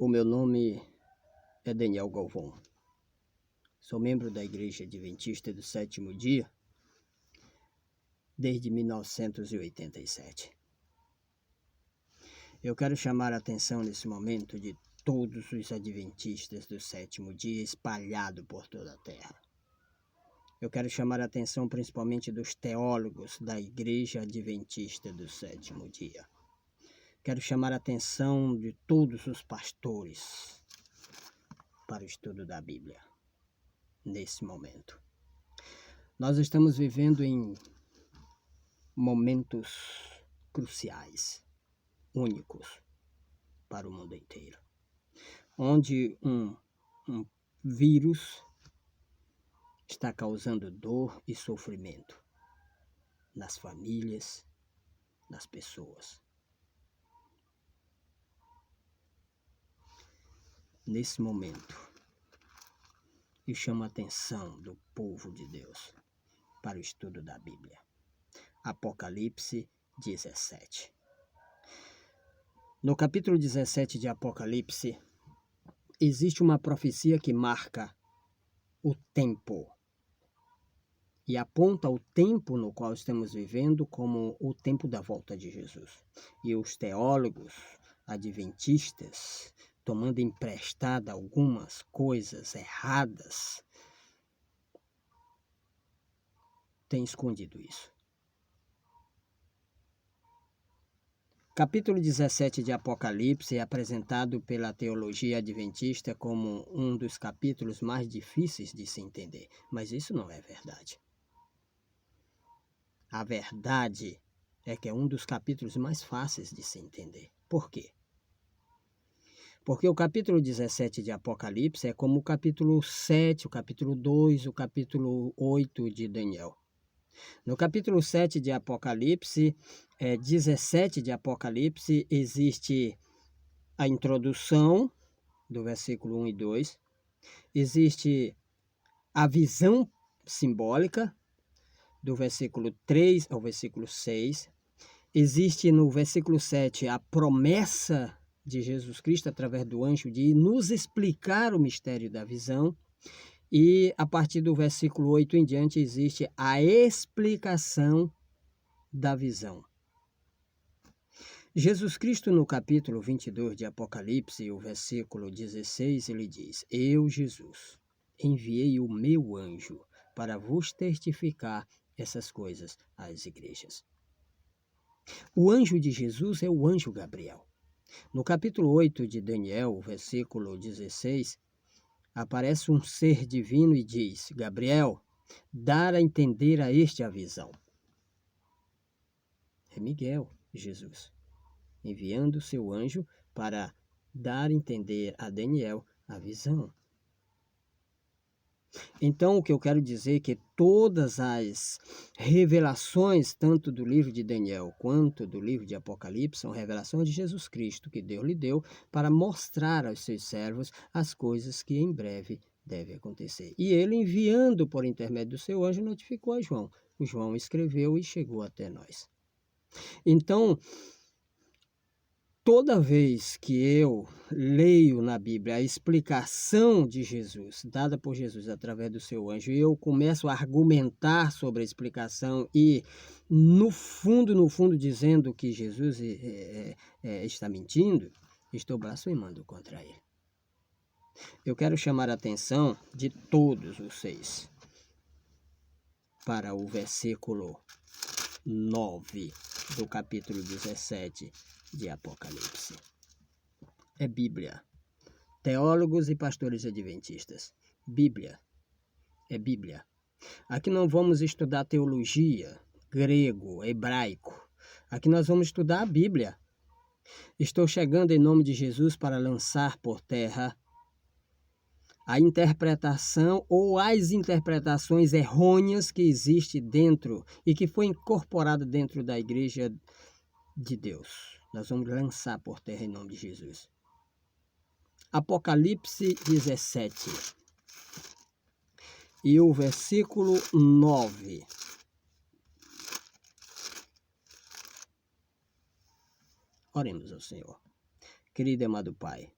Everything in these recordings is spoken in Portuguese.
O meu nome é Daniel Galvão. Sou membro da Igreja Adventista do Sétimo Dia desde 1987. Eu quero chamar a atenção nesse momento de todos os adventistas do Sétimo Dia espalhados por toda a terra. Eu quero chamar a atenção principalmente dos teólogos da Igreja Adventista do Sétimo Dia. Quero chamar a atenção de todos os pastores para o estudo da Bíblia nesse momento. Nós estamos vivendo em momentos cruciais, únicos para o mundo inteiro, onde um vírus está causando dor e sofrimento nas famílias, nas pessoas. Nesse momento, eu chamo a atenção do povo de Deus para o estudo da Bíblia. Apocalipse 17. No capítulo 17 de Apocalipse, existe uma profecia que marca o tempo e aponta o tempo no qual estamos vivendo como o tempo da volta de Jesus. E os teólogos adventistas, tomando emprestada algumas coisas erradas, têm escondido isso. Capítulo 17 de Apocalipse é apresentado pela teologia adventista como um dos capítulos mais difíceis de se entender, mas isso não é verdade. A verdade é que é um dos capítulos mais fáceis de se entender. Por quê? Porque o capítulo 17 de Apocalipse é como o capítulo 7, o capítulo 2, o capítulo 8 de Daniel. No capítulo 7 de Apocalipse, 17 de Apocalipse, existe a introdução do versículo 1 e 2, existe a visão simbólica do versículo 3 ao versículo 6, existe no versículo 7 a promessa de Jesus Cristo através do anjo de nos explicar o mistério da visão, e a partir do versículo 8 em diante existe a explicação da visão. Jesus Cristo, no capítulo 22 de Apocalipse, o versículo 16, ele diz: Eu, Jesus, enviei o meu anjo para vos testificar essas coisas às igrejas. O anjo de Jesus é o anjo Gabriel. No capítulo 8 de Daniel, o versículo 16, aparece um ser divino e diz: Gabriel, dar a entender a este a visão. É Miguel, Jesus, enviando seu anjo para dar a entender a Daniel a visão. Então, o que eu quero dizer é que todas as revelações, tanto do livro de Daniel quanto do livro de Apocalipse, são revelações de Jesus Cristo, que Deus lhe deu para mostrar aos seus servos as coisas que em breve devem acontecer. E ele, enviando por intermédio do seu anjo, notificou a João. O João escreveu e chegou até nós. Então, toda vez que eu leio na Bíblia a explicação de Jesus, dada por Jesus através do seu anjo, e eu começo a argumentar sobre a explicação e, no fundo, dizendo que Jesus está mentindo, estou blasfemando contra ele. Eu quero chamar a atenção de todos vocês para o versículo 9 do capítulo 17 de Apocalipse. É Bíblia. Teólogos e pastores adventistas. Bíblia. É Bíblia. Aqui não vamos estudar teologia, grego, hebraico. Aqui nós vamos estudar a Bíblia. Estou chegando em nome de Jesus para lançar por terra a interpretação ou as interpretações errôneas que existe dentro e que foi incorporada dentro da Igreja de Deus. Nós vamos lançar por terra em nome de Jesus. Apocalipse 17 e o versículo 9. Oremos ao Senhor. Querido e amado Pai,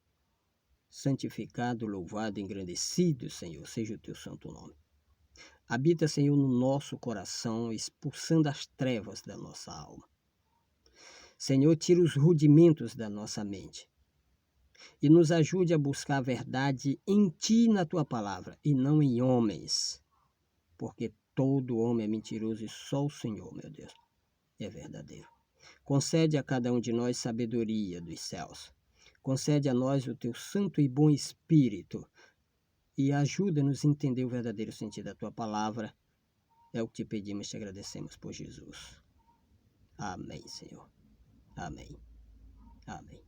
santificado, louvado, engrandecido, Senhor, seja o teu santo nome. Habita, Senhor, no nosso coração, expulsando as trevas da nossa alma. Senhor, tira os rudimentos da nossa mente e nos ajude a buscar a verdade em Ti e na Tua palavra, e não em homens, porque todo homem é mentiroso e só o Senhor, meu Deus, é verdadeiro. Concede a cada um de nós sabedoria dos céus. Concede a nós o Teu santo e bom Espírito e ajuda-nos a entender o verdadeiro sentido da Tua palavra. É o que te pedimos e te agradecemos por Jesus. Amém, Senhor. Amém. Amém.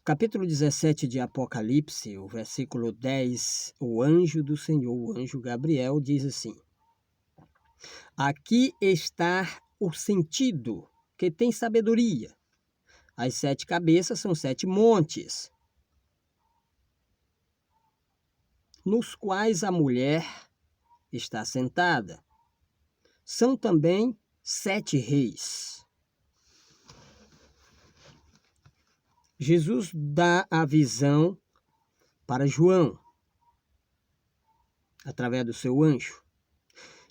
Capítulo 17 de Apocalipse, o versículo 10, o anjo do Senhor, o anjo Gabriel, diz assim: aqui está o sentido que tem sabedoria. As 7 cabeças são 7 montes, nos quais a mulher está sentada. São também 7 reis. Jesus dá a visão para João, através do seu anjo.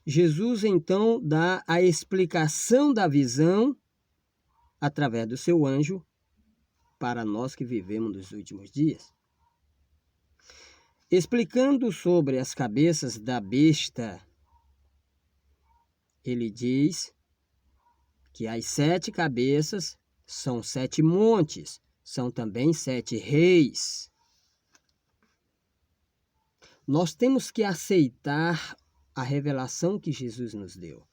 Jesus, então, dá a explicação da visão, através do seu anjo, para nós que vivemos nos últimos dias. Explicando sobre as cabeças da besta, ele diz que as 7 cabeças são 7 montes, são também 7 reis. Nós temos que aceitar a revelação que Jesus nos deu.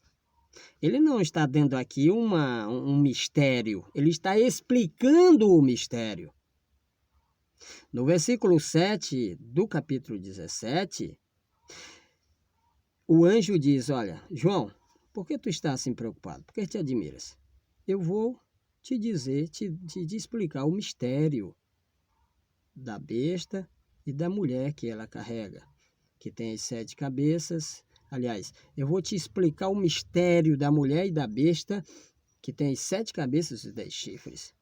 Ele não está dando aqui um mistério, ele está explicando o mistério. No versículo 7 do capítulo 17, o anjo diz: olha, João, por que tu estás assim preocupado? Por que te admiras? Eu vou te dizer, te explicar o mistério da besta e da mulher que ela carrega, que tem as 7 cabeças. Aliás, eu vou te explicar o mistério da mulher e da besta, que tem as 7 cabeças e 10 chifres.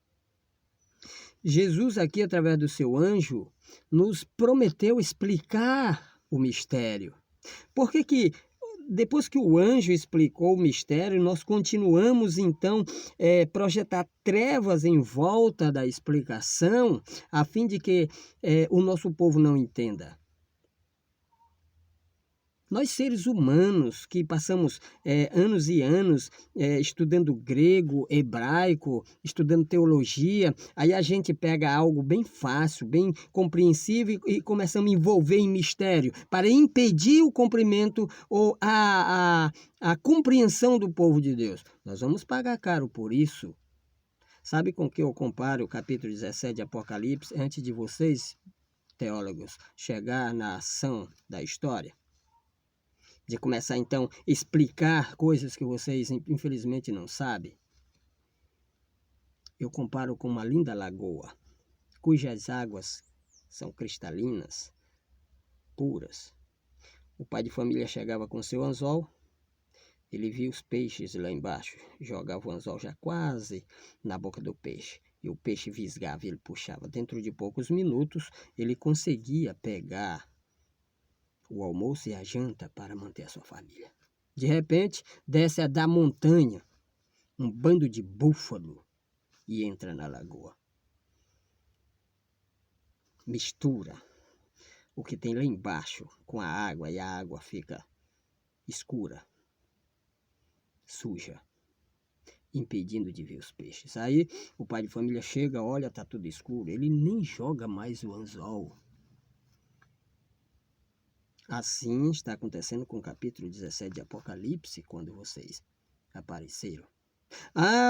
Jesus aqui, através do seu anjo, nos prometeu explicar o mistério. Por que depois que o anjo explicou o mistério, nós continuamos, então, projetar trevas em volta da explicação, a fim de que o nosso povo não entenda? Nós, seres humanos, que passamos anos e anos estudando grego, hebraico, estudando teologia, aí a gente pega algo bem fácil, bem compreensível e começamos a envolver em mistério para impedir o cumprimento ou a compreensão do povo de Deus. Nós vamos pagar caro por isso. Sabe com que eu comparo o capítulo 17 de Apocalipse antes de vocês, teólogos, chegar na ação da história? De começar, então, a explicar coisas que vocês, infelizmente, não sabem. Eu comparo com uma linda lagoa, cujas águas são cristalinas, puras. O pai de família chegava com seu anzol, ele via os peixes lá embaixo, jogava o anzol já quase na boca do peixe, e o peixe visgava e ele puxava. Dentro de poucos minutos, ele conseguia pegar o almoço e a janta para manter a sua família. De repente, desce da montanha um bando de búfalo e entra na lagoa. Mistura o que tem lá embaixo com a água e a água fica escura, suja, impedindo de ver os peixes. Aí o pai de família chega, olha, está tudo escuro, ele nem joga mais o anzol. Assim está acontecendo com o capítulo 17 de Apocalipse, quando vocês apareceram.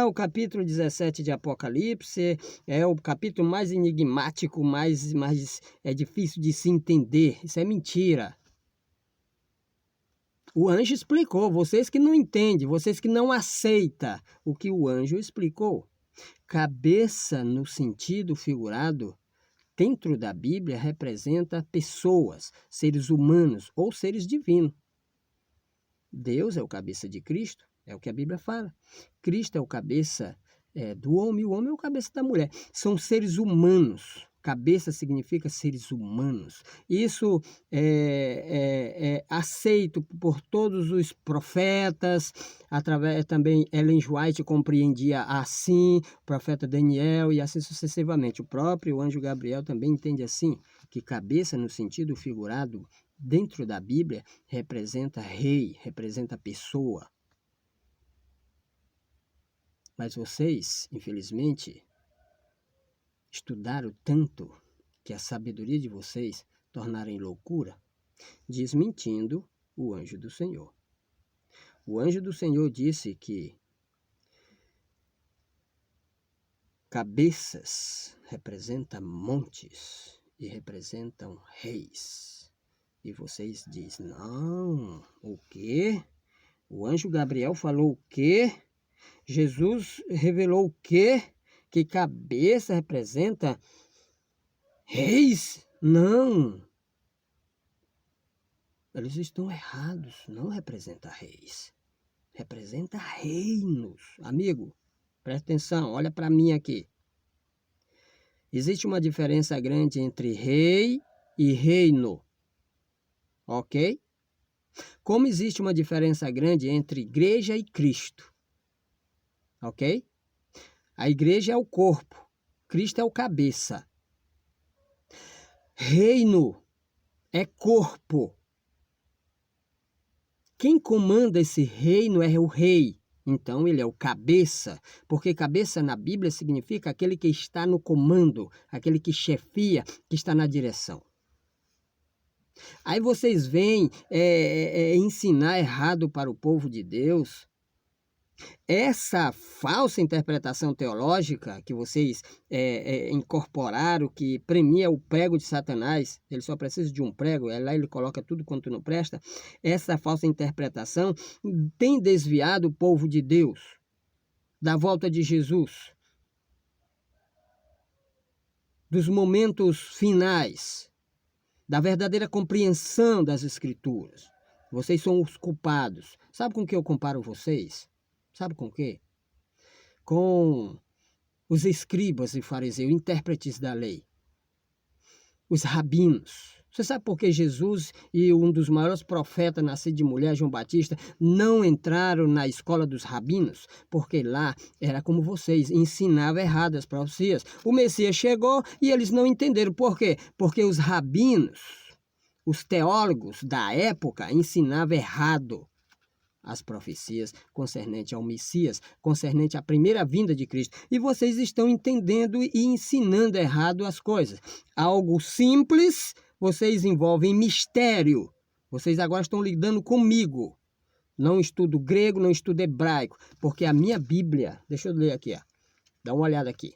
O capítulo 17 de Apocalipse é o capítulo mais enigmático, mais difícil de se entender. Isso é mentira. O anjo explicou, vocês que não entendem, vocês que não aceitam o que o anjo explicou. Cabeça, no sentido figurado, dentro da Bíblia, representa pessoas, seres humanos ou seres divinos. Deus é o cabeça de Cristo, é o que a Bíblia fala. Cristo é o cabeça do homem e o homem é o cabeça da mulher. São seres humanos, Cabeça significa seres humanos. Isso é aceito por todos os profetas, através também Ellen White compreendia assim, o profeta Daniel e assim sucessivamente. O próprio anjo Gabriel também entende assim, que cabeça no sentido figurado dentro da Bíblia representa rei, representa pessoa. Mas vocês, infelizmente, estudaram tanto que a sabedoria de vocês tornaram em loucura, desmentindo o anjo do Senhor. O anjo do Senhor disse que cabeças representam montes e representam reis. E vocês dizem, não, o quê? O anjo Gabriel falou o quê? Jesus revelou o quê? Que cabeça representa reis? Não. Eles estão errados. Não representa reis. Representa reinos. Amigo, presta atenção. Olha para mim aqui. Existe uma diferença grande entre rei e reino. Ok? Como existe uma diferença grande entre igreja e Cristo. Ok? A igreja é o corpo. Cristo é o cabeça. Reino é corpo. Quem comanda esse reino é o rei. Então ele é o cabeça, porque cabeça na Bíblia significa aquele que está no comando, aquele que chefia, que está na direção. Aí vocês vêm ensinar errado para o povo de Deus. Essa falsa interpretação teológica que vocês incorporaram, que premia o prego de Satanás, ele só precisa de um prego, lá ele coloca tudo quanto não presta, essa falsa interpretação tem desviado o povo de Deus da volta de Jesus, dos momentos finais, da verdadeira compreensão das Escrituras. Vocês são os culpados. Sabe com que eu comparo vocês? Sabe com o quê? Com os escribas e fariseus, intérpretes da lei. Os rabinos. Você sabe por que Jesus e um dos maiores profetas nascido de mulher, João Batista, não entraram na escola dos rabinos? Porque lá era como vocês, ensinavam errado as profecias. O Messias chegou e eles não entenderam. Por quê? Porque os rabinos, os teólogos da época, ensinavam errado as profecias concernente ao Messias, concernente à primeira vinda de Cristo. E vocês estão entendendo e ensinando errado as coisas. Algo simples, vocês envolvem mistério. Vocês agora estão lidando comigo. Não estudo grego, não estudo hebraico, porque a minha Bíblia, deixa eu ler aqui, ó. Dá uma olhada aqui.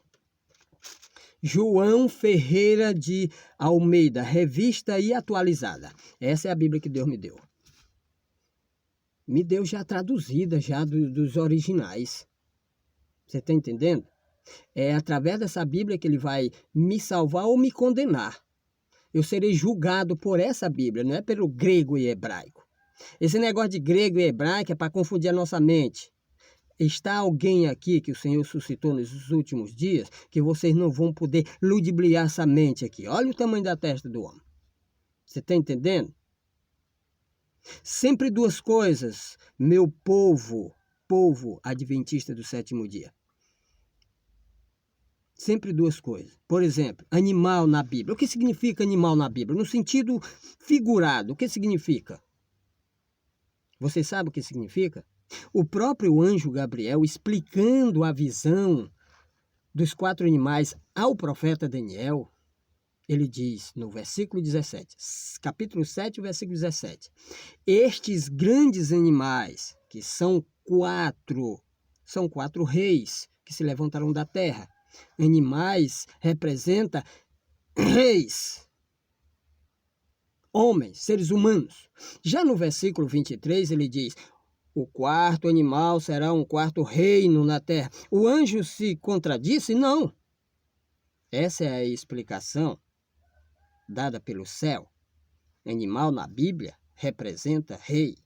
João Ferreira de Almeida, revista e atualizada. Essa é a Bíblia que Deus me deu. Me deu já traduzida já dos originais. Você está entendendo? É através dessa Bíblia que ele vai me salvar ou me condenar. Eu serei julgado por essa Bíblia, não é pelo grego e hebraico. Esse negócio de grego e hebraico é para confundir a nossa mente. Está alguém aqui que o Senhor suscitou nos últimos dias que vocês não vão poder ludibriar essa mente aqui. Olha o tamanho da testa do homem. Você está entendendo? Sempre duas coisas, meu povo adventista do sétimo dia. Sempre duas coisas. Por exemplo, animal na Bíblia. O que significa animal na Bíblia? No sentido figurado, o que significa? Você sabe o que significa? O próprio anjo Gabriel, explicando a visão dos 4 animais ao profeta Daniel, ele diz no versículo 17, capítulo 7, versículo 17, estes grandes animais, que são 4 reis que se levantaram da terra. Animais representa reis, homens, seres humanos. Já no versículo 23 ele diz, o 4º animal será um 4º reino na terra. O anjo se contradisse? Não. Essa é a explicação dada pelo céu. Animal na Bíblia representa rei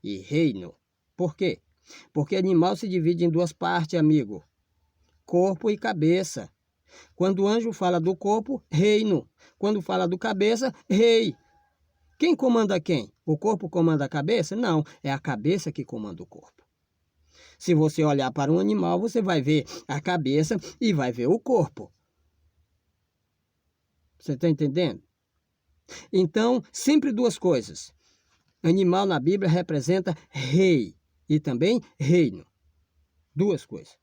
e reino. Por quê? Porque animal se divide em 2 partes, amigo. Corpo e cabeça. Quando o anjo fala do corpo, reino. Quando fala do cabeça, rei. Quem comanda quem? O corpo comanda a cabeça? Não, é a cabeça que comanda o corpo. Se você olhar para um animal, você vai ver a cabeça e vai ver o corpo. Você está entendendo? Então, sempre duas coisas. Animal na Bíblia representa rei e também reino. Duas coisas.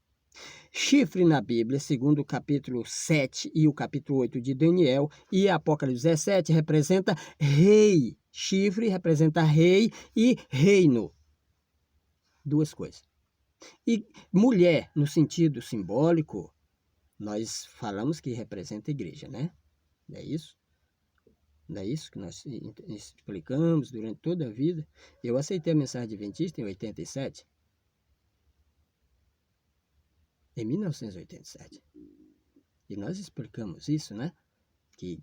Chifre na Bíblia, segundo o capítulo 7 e o capítulo 8 de Daniel, e Apocalipse 17, representa rei. Chifre representa rei e reino. Duas coisas. E mulher, no sentido simbólico, nós falamos que representa a igreja, né? Não é isso? Não é isso que nós explicamos durante toda a vida? Eu aceitei a mensagem adventista em 87. Em 1987. E nós explicamos isso, né? Que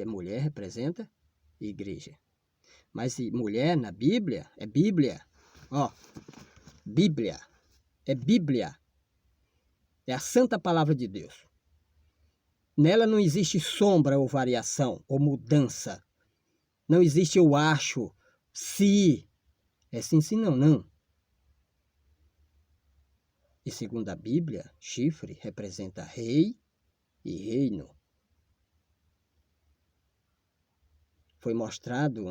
mulher representa igreja. Mas mulher na Bíblia é Bíblia. Ó, Bíblia. É Bíblia. É a santa palavra de Deus. Nela não existe sombra ou variação ou mudança. Não existe eu acho, se. É sim, sim, não, não. E segundo a Bíblia, chifre representa rei e reino. Foi mostrado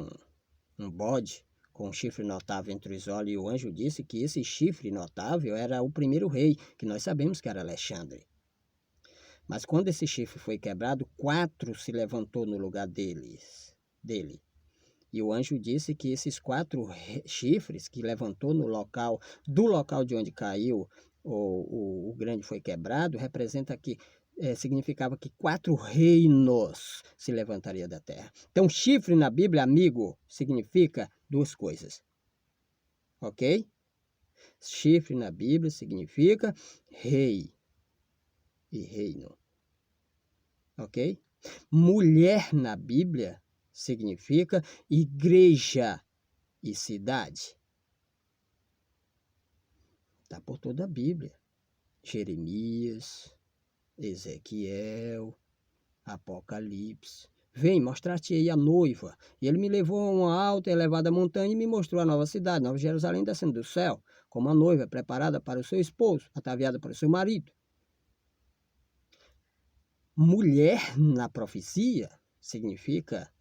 um bode com um chifre notável entre os olhos, e o anjo disse que esse chifre notável era o primeiro rei, que nós sabemos que era Alexandre. Mas quando esse chifre foi quebrado, 4 se levantou no lugar dele. E o anjo disse que esses 4 chifres que levantou no local, do local de onde caiu, o grande foi quebrado, representa que significava que 4 reinos se levantariam da terra. Então, chifre na Bíblia, amigo, significa 2 coisas. Ok? Chifre na Bíblia significa rei e reino. Ok? Mulher na Bíblia significa igreja e cidade. Está por toda a Bíblia. Jeremias, Ezequiel, Apocalipse. Vem, mostrar-te-ei a noiva. E ele me levou a uma alta e elevada montanha e me mostrou a nova cidade, Nova Jerusalém, descendo do céu, como a noiva preparada para o seu esposo, ataviada para o seu marido. Mulher na profecia significa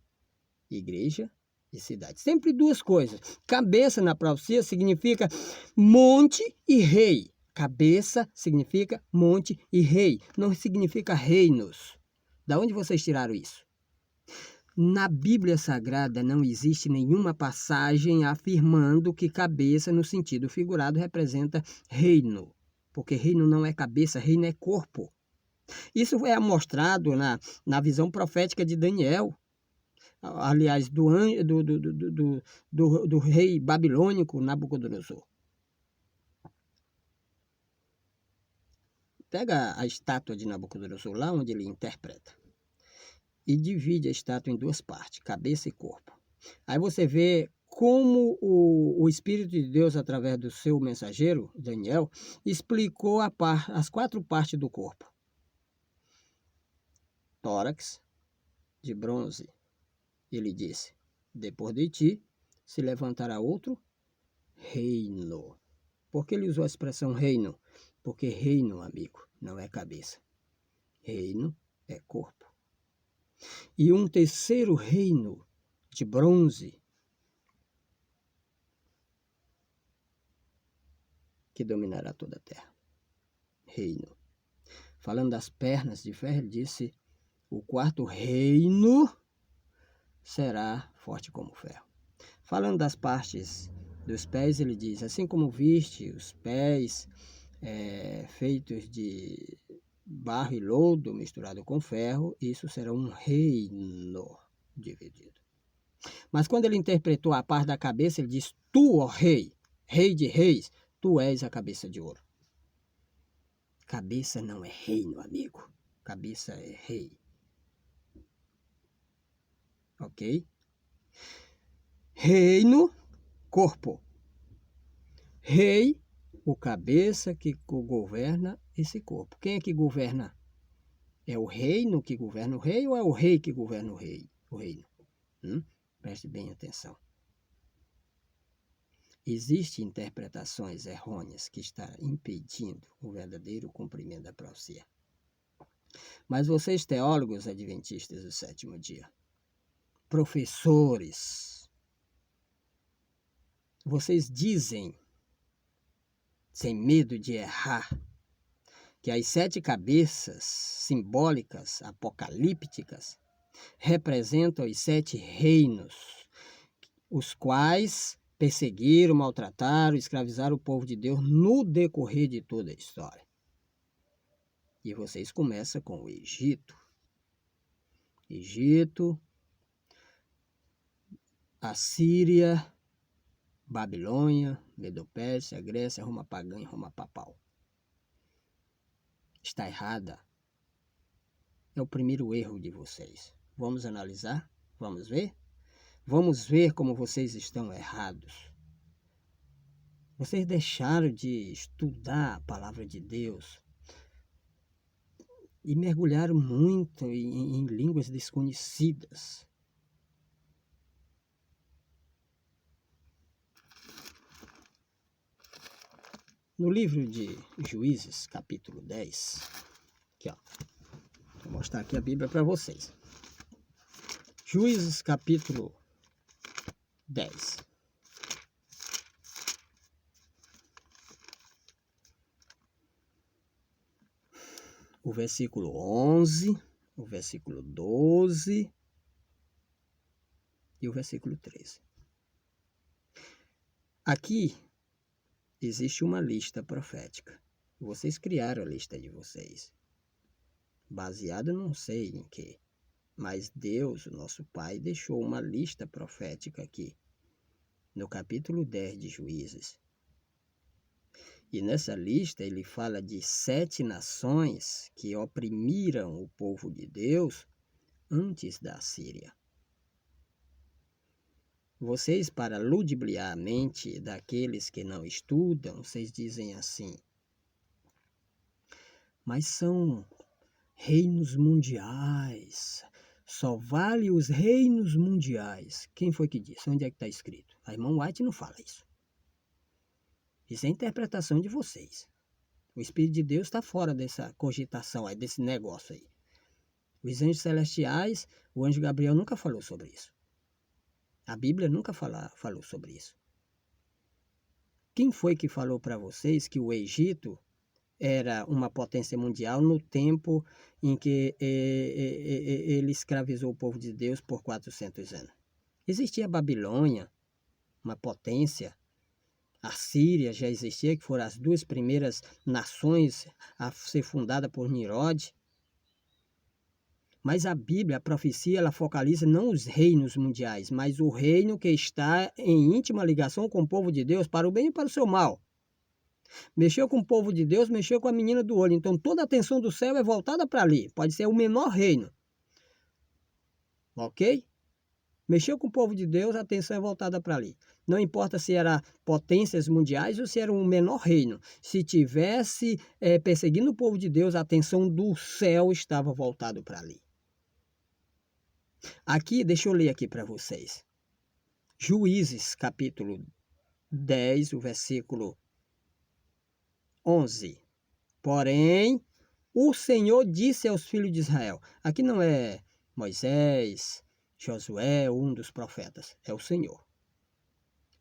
igreja e cidade. Sempre 2 coisas. Cabeça na profecia significa monte e rei. Cabeça significa monte e rei. Não significa reinos. Da onde vocês tiraram isso? Na Bíblia Sagrada não existe nenhuma passagem afirmando que cabeça, no sentido figurado, representa reino. Porque reino não é cabeça, reino é corpo. Isso é mostrado na visão profética de Daniel. Aliás, do rei babilônico Nabucodonosor. Pega a estátua de Nabucodonosor, lá onde ele interpreta, e divide a estátua em 2 partes, cabeça e corpo. Aí você vê como o Espírito de Deus, através do seu mensageiro, Daniel, explicou as 4 partes do corpo. Tórax, de bronze. Ele disse, depois de ti se levantará outro reino. Por que ele usou a expressão reino? Porque reino, amigo, não é cabeça. Reino é corpo. E um terceiro reino de bronze que dominará toda a terra. Reino. Falando das pernas de ferro, ele disse, o 4º reino será forte como ferro. Falando das partes dos pés, ele diz, assim como viste os pés feitos de barro e lodo misturado com ferro, isso será um reino dividido. Mas quando ele interpretou a parte da cabeça, ele diz, tu, ó rei, rei de reis, tu és a cabeça de ouro. Cabeça não é reino, amigo. Cabeça é rei. Ok? Reino, corpo. Rei, o cabeça que governa esse corpo. Quem é que governa É o reino que governa o rei ou é o rei que governa o reino? Preste bem atenção. Existem interpretações errôneas que estão impedindo o verdadeiro cumprimento da profecia. Mas vocês, teólogos adventistas do sétimo dia, professores, vocês dizem, sem medo de errar, que as 7 cabeças simbólicas, apocalípticas, representam os 7 reinos, os quais perseguiram, maltrataram, escravizaram o povo de Deus no decorrer de toda a história. E vocês começam com o Egito. Egito, Assíria, Babilônia, Medo-Pérsia, Grécia, Roma pagã e Roma papal. Está errada. É o primeiro erro de vocês. Vamos analisar? Vamos ver? Vamos ver como vocês estão errados. Vocês deixaram de estudar a palavra de Deus e mergulharam muito em línguas desconhecidas. No livro de Juízes, capítulo 10, aqui, ó, vou mostrar aqui a Bíblia para vocês. Juízes, capítulo 10. O versículo 11, o versículo 12 e o versículo 13. Aqui existe uma lista profética. Vocês criaram a lista de vocês, baseada não sei em quê, mas Deus, o nosso Pai, deixou uma lista profética aqui, no capítulo 10 de Juízes. E nessa lista ele fala de 7 nações que oprimiram o povo de Deus antes da Síria. Vocês, para ludibriar a mente daqueles que não estudam, vocês dizem assim: mas são reinos mundiais, só vale os reinos mundiais. Quem foi que disse? Onde é que está escrito? A irmã White não fala isso. Isso é a interpretação de vocês. O Espírito de Deus está fora dessa cogitação aí, desse negócio aí. Os anjos celestiais, o anjo Gabriel nunca falou sobre isso. A Bíblia nunca falou sobre isso. Quem foi que falou para vocês que o Egito era uma potência mundial no tempo em que ele escravizou o povo de Deus por 400 anos? Existia a Babilônia, uma potência. A Síria já existia, que foram as 2 primeiras nações a ser fundada por Nimrod. Mas a Bíblia, a profecia, ela focaliza não os reinos mundiais, mas o reino que está em íntima ligação com o povo de Deus, para o bem e para o seu mal. Mexeu com o povo de Deus, mexeu com a menina do olho. Então toda a atenção do céu é voltada para ali. Pode ser o menor reino. Ok? Mexeu com o povo de Deus, a atenção é voltada para ali. Não importa se era potências mundiais ou se era um menor reino. Se tivesse perseguindo o povo de Deus, a atenção do céu estava voltada para ali. Aqui, deixa eu ler aqui para vocês. Juízes, capítulo 10, o versículo 11. Porém, o Senhor disse aos filhos de Israel. Aqui não é Moisés, Josué, um dos profetas. É o Senhor.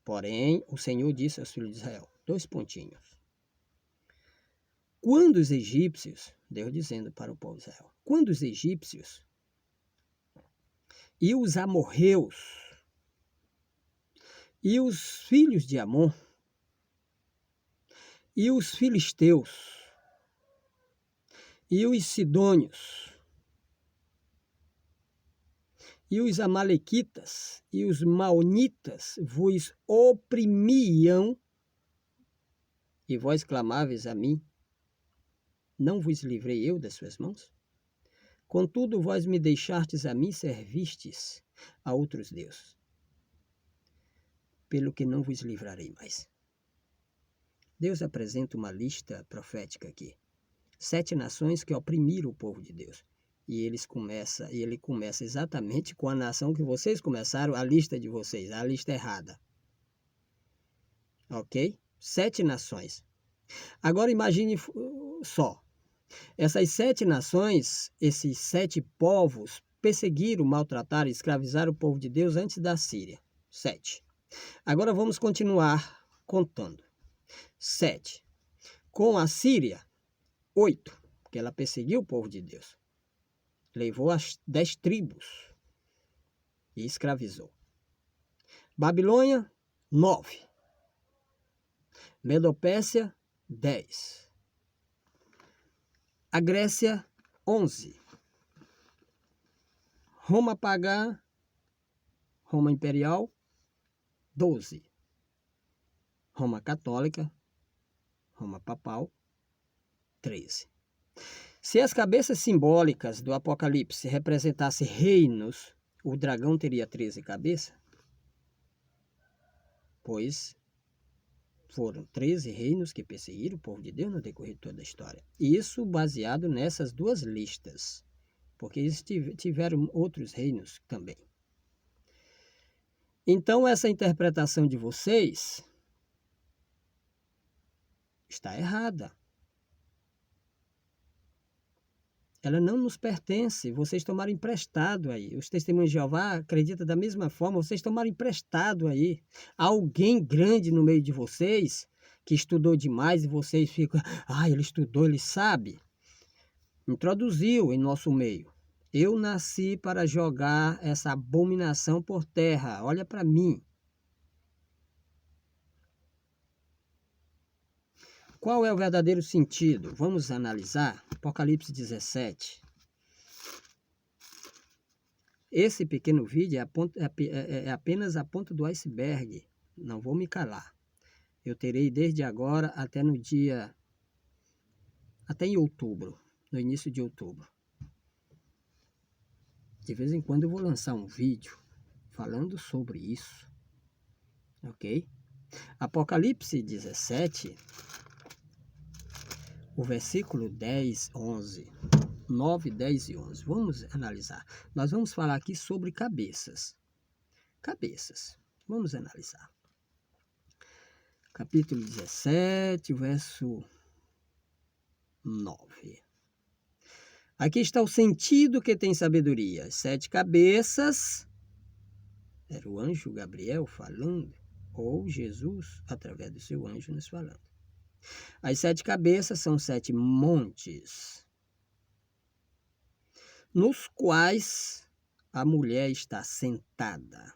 Porém, o Senhor disse aos filhos de Israel. 2 pontinhos. Quando os egípcios, Deus dizendo para o povo de Israel, quando os egípcios e os amorreus e os filhos de Amon e os filisteus e os sidônios e os amalequitas e os maonitas vos oprimiam, e vós clamáveis a mim, não vos livrei eu das suas mãos? Contudo, vós me deixastes a mim, servistes a outros deuses, pelo que não vos livrarei mais. Deus apresenta uma lista profética aqui. 7 nações que oprimiram o povo de Deus. E ele começa exatamente com a nação que vocês começaram, a lista de vocês, a lista errada. Ok? 7 nações. Agora imagine só. Essas 7 nações, esses 7 povos, perseguiram, maltrataram, escravizaram o povo de Deus antes da Síria. 7. Agora vamos continuar contando. 7. Com a Síria, 8, porque ela perseguiu o povo de Deus. Levou as 10 tribos e escravizou. Babilônia, 9. Medopérsia, 10. A Grécia, 11. Roma pagã, Roma imperial, 12. Roma católica, Roma papal, 13. Se as cabeças simbólicas do Apocalipse representassem reinos, o dragão teria 13 cabeças? Pois foram 13 reinos que perseguiram o povo de Deus no decorrer de toda a história. Isso baseado nessas duas listas, porque eles tiveram outros reinos também. Então, essa interpretação de vocês está errada. Ela não nos pertence, vocês tomaram emprestado aí. Os testemunhos de Jeová acreditam da mesma forma, vocês tomaram emprestado aí. Há alguém grande no meio de vocês que estudou demais e vocês ficam, ele estudou, ele sabe. Introduziu em nosso meio. Eu nasci para jogar essa abominação por terra, olha para mim. Qual é o verdadeiro sentido? Vamos analisar Apocalipse 17. Esse pequeno vídeo é apenas a ponta do iceberg. Não vou me calar. Eu terei desde agora até em outubro, no início de outubro. De vez em quando eu vou lançar um vídeo falando sobre isso. Ok? Apocalipse 17... o versículo 10, 11, 9, 10 e 11. Vamos analisar. Nós vamos falar aqui sobre cabeças. Cabeças. Vamos analisar. Capítulo 17, verso 9. Aqui está o sentido que tem sabedoria. 7 cabeças. Era o anjo Gabriel falando, ou Jesus, através do seu anjo, nos falando. As 7 cabeças são 7 montes, nos quais a mulher está sentada.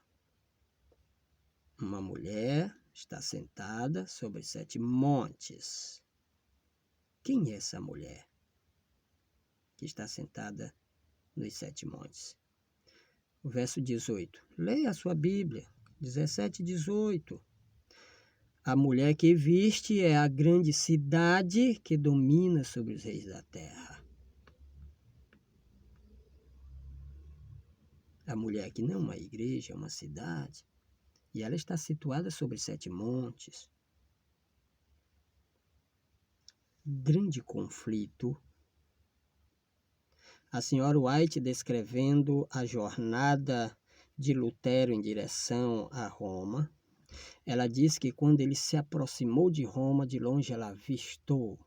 Uma mulher está sentada sobre 7 montes. Quem é essa mulher que está sentada nos 7 montes? O verso 18. Leia a sua Bíblia. 17 e 18. A mulher que viste é a grande cidade que domina sobre os reis da terra. A mulher que não é uma igreja, é uma cidade. E ela está situada sobre 7 montes. Grande conflito. A senhora White, descrevendo a jornada de Lutero em direção a Roma, ela diz que quando ele se aproximou de Roma, de longe ela avistou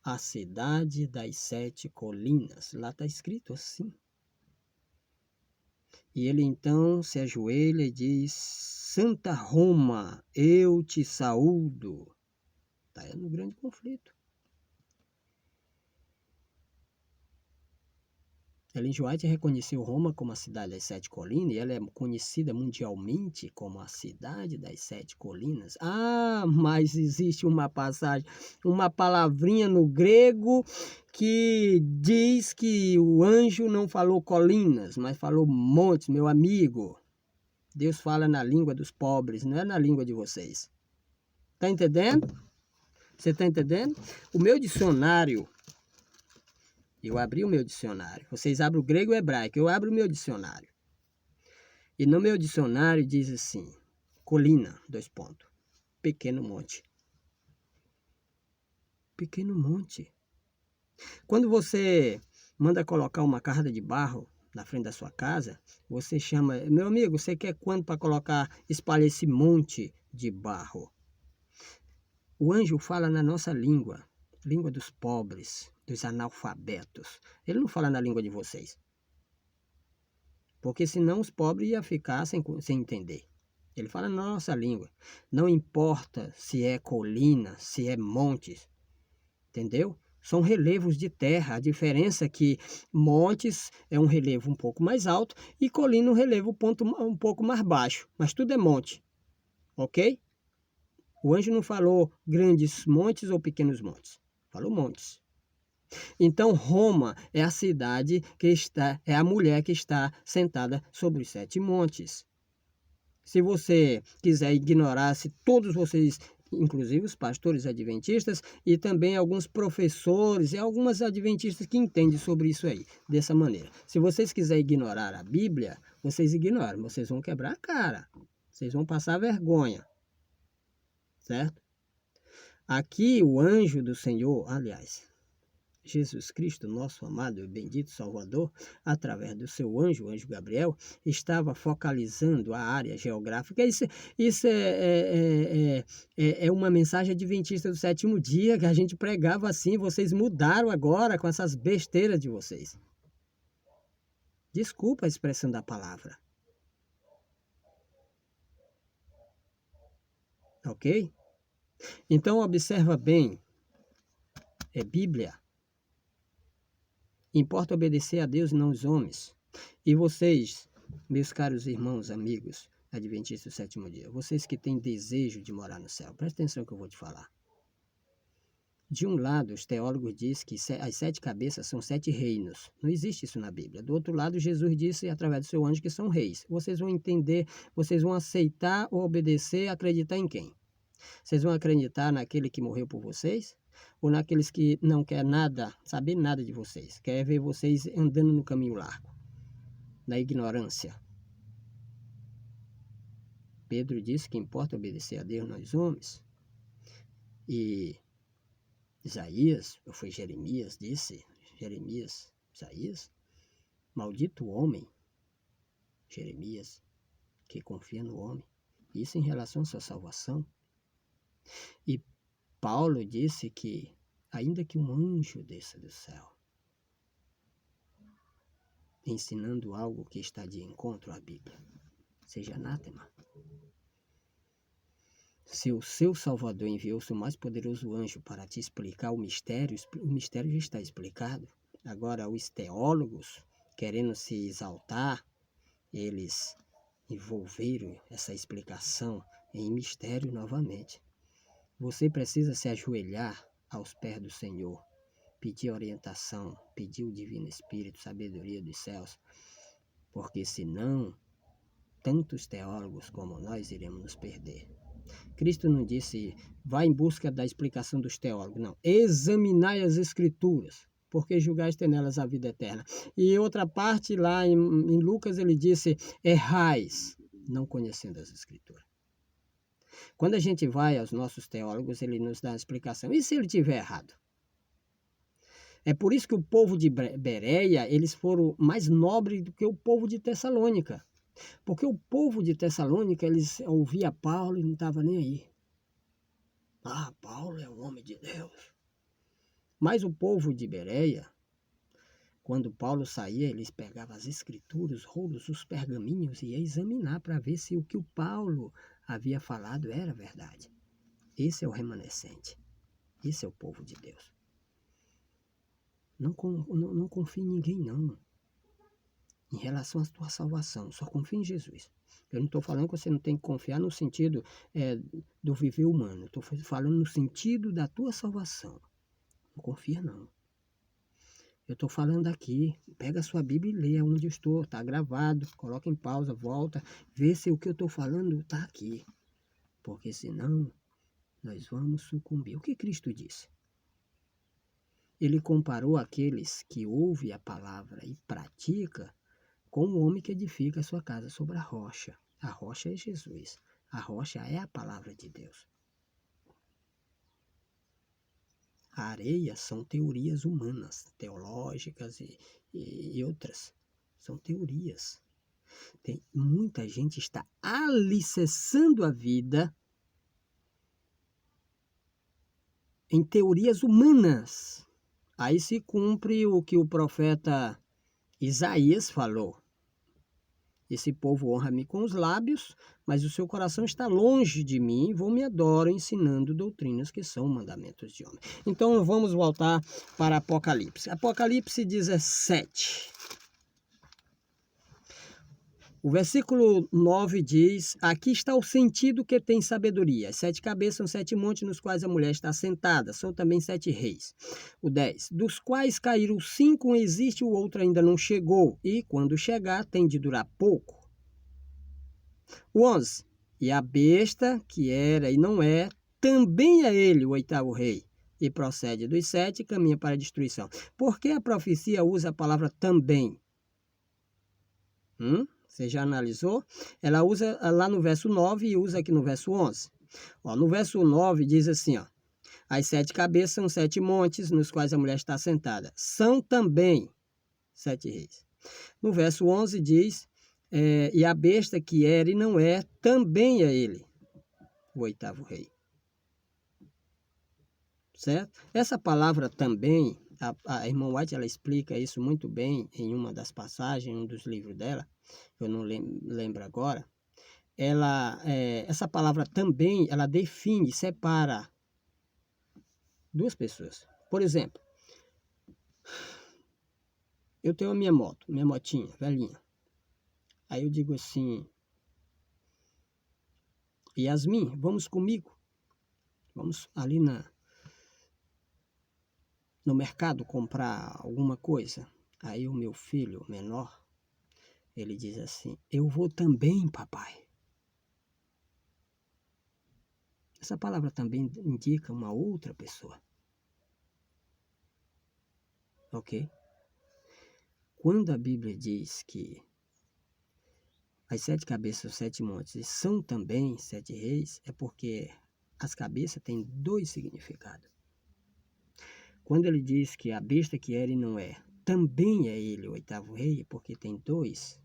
a cidade das 7 colinas. Lá está escrito assim. E ele então se ajoelha e diz: Santa Roma, eu te saúdo. Está no grande conflito. Ellen G. White reconheceu Roma como a cidade das 7 colinas, e ela é conhecida mundialmente como a cidade das 7 colinas. Mas existe uma passagem, uma palavrinha no grego que diz que o anjo não falou colinas, mas falou montes, meu amigo. Deus fala na língua dos pobres, não é na língua de vocês. Está entendendo? Você está entendendo? O meu dicionário... Eu abri o meu dicionário. Vocês abrem o grego e o hebraico. Eu abro o meu dicionário. E no meu dicionário diz assim: colina, 2 pontos. Pequeno monte. Pequeno monte. Quando você manda colocar uma carga de barro na frente da sua casa, você chama, meu amigo, você quer quanto para colocar, espalhar esse monte de barro? O anjo fala na nossa língua, língua dos pobres, dos analfabetos. Ele não fala na língua de vocês. Porque senão os pobres iam ficar sem entender. Ele fala na nossa língua. Não importa se é colina, se é montes, entendeu? São relevos de terra. A diferença é que montes é um relevo um pouco mais alto e colina um relevo um pouco mais baixo. Mas tudo é monte, ok? O anjo não falou grandes montes ou pequenos montes. Falou montes. Então, Roma é a cidade que está, é a mulher que está sentada sobre os 7 montes. Se você quiser ignorar, se todos vocês, inclusive os pastores adventistas e também alguns professores e algumas adventistas que entendem sobre isso aí, dessa maneira. Se vocês quiserem ignorar a Bíblia, vocês ignoram, vocês vão quebrar a cara, vocês vão passar vergonha, certo? Aqui o anjo do Senhor, aliás, Jesus Cristo, nosso amado e bendito Salvador, através do seu anjo, o anjo Gabriel, estava focalizando a área geográfica. Isso é uma mensagem adventista do 7º dia, que a gente pregava assim, vocês mudaram agora com essas besteiras de vocês. Desculpa a expressão da palavra. Ok? Então, observa bem, é Bíblia. Importa obedecer a Deus e não aos homens. E vocês, meus caros irmãos, amigos, adventistas do 7º dia, vocês que têm desejo de morar no céu, presta atenção no que eu vou te falar. De um lado, os teólogos dizem que as 7 cabeças são 7 reinos. Não existe isso na Bíblia. Do outro lado, Jesus disse, através do seu anjo, que são reis. Vocês vão entender, vocês vão aceitar ou obedecer, acreditar em quem? Vocês vão acreditar naquele que morreu por vocês? Ou naqueles que não quer nada, saber nada de vocês, quer ver vocês andando no caminho largo, na ignorância? Pedro disse que importa obedecer a Deus, nós homens. E Isaías, ou foi Jeremias, disse, Isaías, maldito o homem, Jeremias, que confia no homem. Isso em relação à sua salvação. E Paulo disse que, ainda que um anjo desça do céu, ensinando algo que está de encontro à Bíblia, seja anátema. Se o seu Salvador enviou o seu mais poderoso anjo para te explicar o mistério já está explicado. Agora, os teólogos, querendo se exaltar, eles envolveram essa explicação em mistério novamente. Você precisa se ajoelhar aos pés do Senhor, pedir orientação, pedir o Divino Espírito, sabedoria dos céus, porque senão, tantos teólogos como nós iremos nos perder. Cristo não disse, vá em busca da explicação dos teólogos, não. Examinai as Escrituras, porque julgais ter nelas a vida eterna. E outra parte lá em Lucas ele disse, errais, não conhecendo as Escrituras. Quando a gente vai aos nossos teólogos, ele nos dá uma explicação. E se ele tiver errado? É por isso que o povo de Bereia, eles foram mais nobres do que o povo de Tessalônica. Porque o povo de Tessalônica, eles ouviam Paulo e não estavam nem aí. Ah, Paulo é um homem de Deus. Mas o povo de Bereia, quando Paulo saía, eles pegavam as escrituras, os rolos, os pergaminhos e iam examinar para ver se o que o Paulo havia falado era verdade. Esse é o remanescente. Esse é o povo de Deus. Não confie em ninguém, não. Em relação à tua salvação, só confia em Jesus. Eu não estou falando que você não tem que confiar no sentido do viver humano. Estou falando no sentido da tua salvação. Não confia, não. Eu estou falando aqui, pega a sua Bíblia e lê onde eu estou, está gravado, coloca em pausa, volta, vê se o que eu estou falando está aqui. Porque senão, nós vamos sucumbir. O que Cristo disse? Ele comparou aqueles que ouvem a palavra e praticam com o homem que edifica a sua casa sobre a rocha. A rocha é Jesus. A rocha é a palavra de Deus. A areia são teorias humanas, teológicas e outras. São teorias. Muita gente está alicerçando a vida em teorias humanas. Aí se cumpre o que o profeta Isaías falou. Esse povo honra-me com os lábios, mas o seu coração está longe de mim, vão me adorar ensinando doutrinas que são mandamentos de homem. Então vamos voltar para Apocalipse. Apocalipse 17. O versículo 9 diz: aqui está o sentido que tem sabedoria. As 7 cabeças são 7 montes nos quais a mulher está sentada. São também 7 reis. O 10. Dos quais caíram 5, um existe, o outro ainda não chegou. E quando chegar, tem de durar pouco. O 11. E a besta, que era e não é, também é ele, o 8º rei. E procede dos 7 e caminha para a destruição. Por que a profecia usa a palavra também? Você já analisou? Ela usa lá no verso 9 e usa aqui no verso 11. No verso 9 diz assim, as 7 cabeças são 7 montes nos quais a mulher está sentada. São também 7 reis. No verso 11 diz, e a besta que era e não é, também é ele, o 8º rei. Certo? Essa palavra também, a irmã White, ela explica isso muito bem em uma das passagens, em um dos livros dela, eu não lembro agora. Essa palavra também, ela define, separa duas pessoas. Por exemplo, eu tenho a minha moto, minha motinha, velhinha. Aí eu digo assim, Yasmin, vamos comigo? Vamos ali no mercado comprar alguma coisa. Aí o meu filho menor, ele diz assim, eu vou também, papai. Essa palavra também indica uma outra pessoa. Ok? Quando a Bíblia diz que as 7 cabeças, os 7 montes, e são também 7 reis, é porque as cabeças têm 2 significados. Quando ele diz que a besta que era e não é, também é ele o 8º rei, é porque tem dois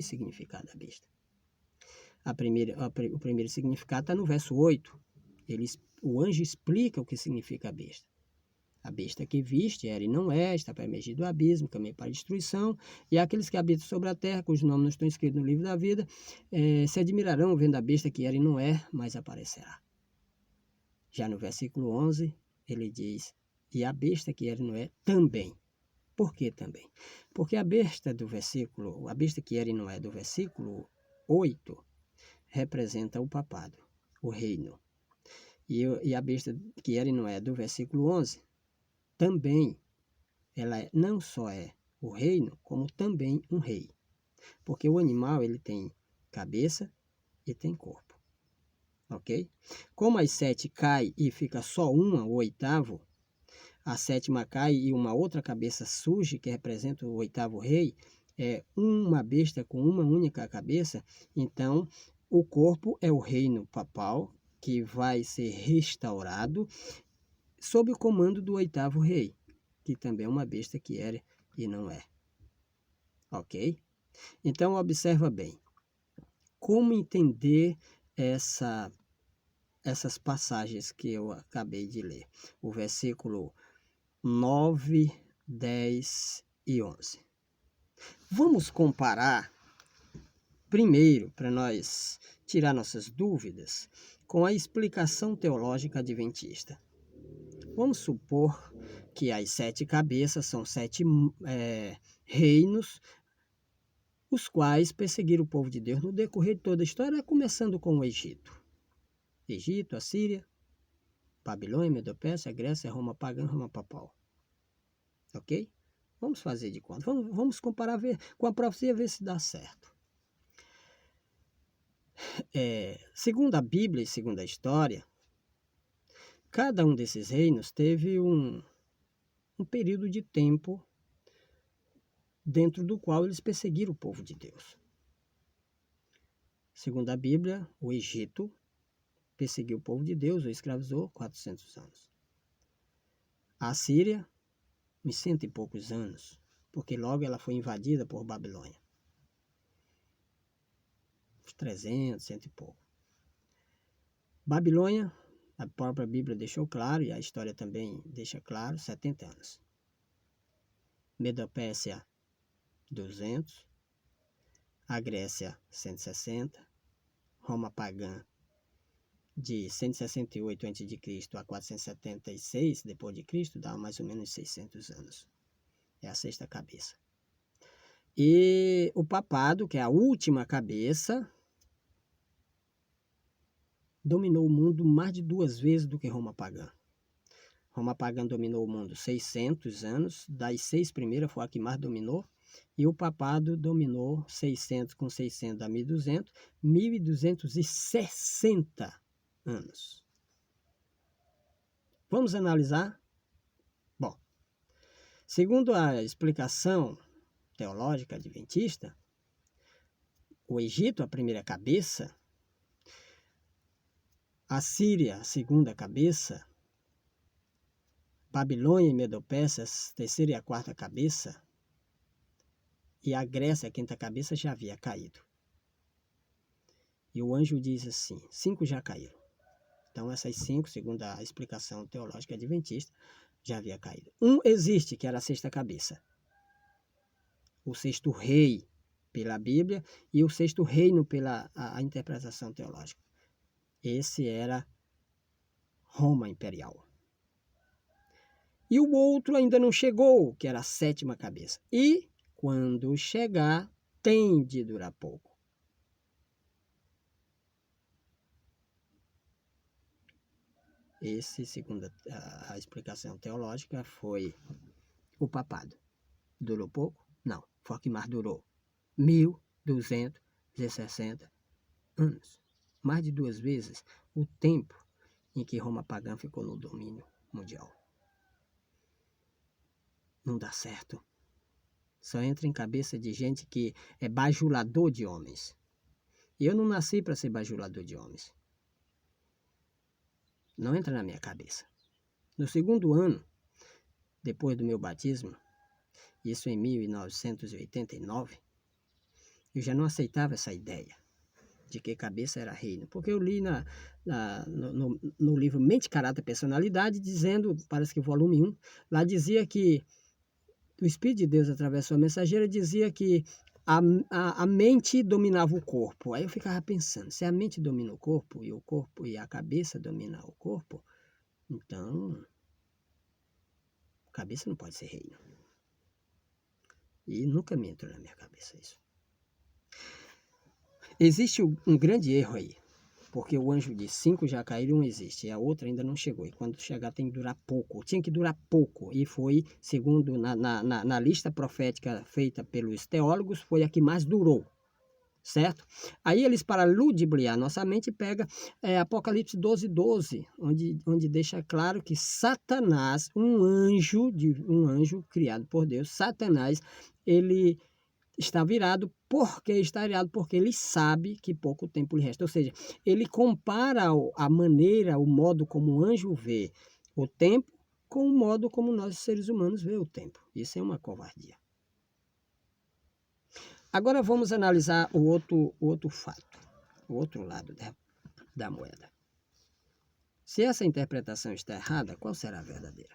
significados da besta. O primeiro significado está no verso 8. O anjo explica o que significa a besta. A besta que viste era e não é, está para emergir do abismo, caminha para a destruição, e aqueles que habitam sobre a terra, cujos nomes não estão escritos no livro da vida, se admirarão vendo a besta que era e não é, mas aparecerá. Já no versículo 11, ele diz, e a besta que era e não é, também. Por que também? Porque a besta que era e não é, do versículo 8, representa o papado, o reino. E a besta que era e não é, do versículo 11, também, ela não só é o reino, como também um rei. Porque o animal, ele tem cabeça e tem corpo. Ok? Como as 7 cai e fica só uma, o 8º, a 7ª cai e uma outra cabeça surge, que representa o 8º rei, é uma besta com uma única cabeça, então o corpo é o reino papal, que vai ser restaurado sob o comando do 8º rei, que também é uma besta que era e não é. Ok? Então, observa bem. Como entender essas passagens que eu acabei de ler? O versículo 9, 10 e 11. Vamos comparar, primeiro, para nós tirar nossas dúvidas, com a explicação teológica adventista. Vamos supor que as 7 cabeças são 7 reinos, os quais perseguiram o povo de Deus no decorrer de toda a história, começando com o Egito. Egito, Assíria, Babilônia, Medo-Pérsia, Grécia, Roma pagã, Roma papal. Ok? Vamos fazer de conta. Vamos comparar com a profecia, ver se dá certo. Segundo a Bíblia e segundo a história, cada um desses reinos teve um período de tempo dentro do qual eles perseguiram o povo de Deus. Segundo a Bíblia, o Egito perseguiu o povo de Deus, o escravizou 400 anos. A Síria, uns 100 e poucos anos, porque logo ela foi invadida por Babilônia. Uns 300, 100 e pouco. Babilônia, a própria Bíblia deixou claro, e a história também deixa claro, 70 anos. Medo-Pérsia, 200. A Grécia, 160. Roma pagã, de 168 a.C. a 476 depois de Cristo, dá mais ou menos 600 anos. É a sexta cabeça. E o papado, que é a última cabeça, dominou o mundo mais de 2 vezes do que Roma pagã. Roma pagã dominou o mundo 600 anos, das 6 primeiras foi a que mais dominou, e o papado dominou 600 com 600 a 1200, 1260 anos. Vamos analisar? Bom, segundo a explicação teológica adventista, o Egito, a primeira cabeça, a Síria, a segunda cabeça, Babilônia e Medo-Pérsia, a terceira e a quarta cabeça, e a Grécia, a quinta cabeça, já havia caído. E o anjo diz assim, 5 já caíram. Então essas 5, segundo a explicação teológica adventista, já havia caído. Um existe, que era a sexta cabeça. O sexto rei, pela Bíblia, e o sexto reino pela a interpretação teológica. Esse era Roma imperial. E o outro ainda não chegou, que era a sétima cabeça. E, quando chegar, tem de durar pouco. Esse, segundo a explicação teológica, foi o papado. Durou pouco? Não. Foi o que mais durou. 1260 anos. Mais de 2 vezes o tempo em que Roma pagã ficou no domínio mundial. Não dá certo. Só entra em cabeça de gente que é bajulador de homens. E eu não nasci para ser bajulador de homens. Não entra na minha cabeça. No segundo ano, depois do meu batismo, isso em 1989, eu já não aceitava essa ideia de que cabeça era reino. Porque eu li no livro Mente, Caráter e Personalidade, dizendo, parece que o volume 1, lá dizia que o Espírito de Deus, através da sua mensageira, dizia que a mente dominava o corpo. Aí eu ficava pensando, se a mente domina o corpo e a cabeça domina o corpo, então a cabeça não pode ser reino. E nunca me entrou na minha cabeça isso. Existe um grande erro aí, porque o anjo disse 5 já caíram, 1 existe, e a outra ainda não chegou. E quando chegar tem que durar pouco, tinha que durar pouco. E foi, segundo na lista profética feita pelos teólogos, foi a que mais durou, certo? Aí eles, para ludibriar nossa mente, pegam Apocalipse 12:12, onde deixa claro que Satanás, um anjo criado por Deus, Satanás, ele está virado. Por que está virado? Porque ele sabe que pouco tempo lhe resta. Ou seja, ele compara a maneira, o modo como o anjo vê o tempo com o modo como nós, seres humanos, vê o tempo. Isso é uma covardia. Agora vamos analisar o outro fato, o outro lado da moeda. Se essa interpretação está errada, qual será a verdadeira?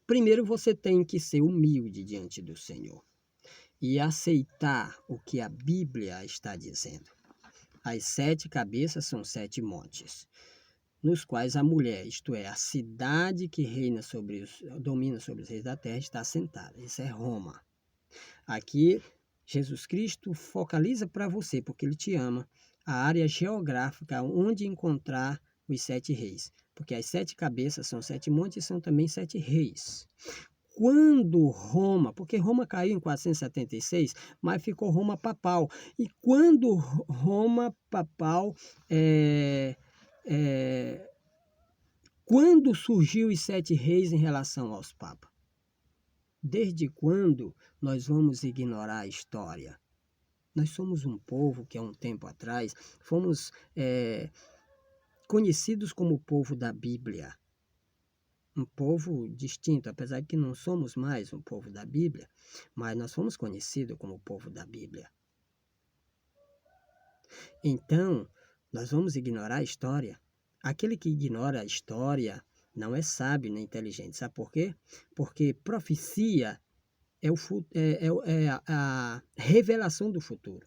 Primeiro, você tem que ser humilde diante do Senhor e aceitar o que a Bíblia está dizendo. As 7 cabeças são 7 montes, nos quais a mulher, isto é, a cidade que domina sobre os reis da terra, está assentada. Isso é Roma. Aqui, Jesus Cristo focaliza para você, porque Ele te ama, a área geográfica onde encontrar os 7 reis. Porque as 7 cabeças são 7 montes e são também 7 reis. Quando Roma, porque Roma caiu em 476, mas ficou Roma papal. E quando Roma papal, quando surgiu os 7 reis em relação aos papas? Desde quando nós vamos ignorar a história? Nós somos um povo que há um tempo atrás fomos conhecidos como o povo da Bíblia. um povo distinto, apesar de que não somos mais um povo da Bíblia, mas nós fomos conhecidos como o povo da Bíblia. Então, nós vamos ignorar a história. Aquele que ignora a história não é sábio nem inteligente. Sabe por quê? Porque profecia é a revelação do futuro.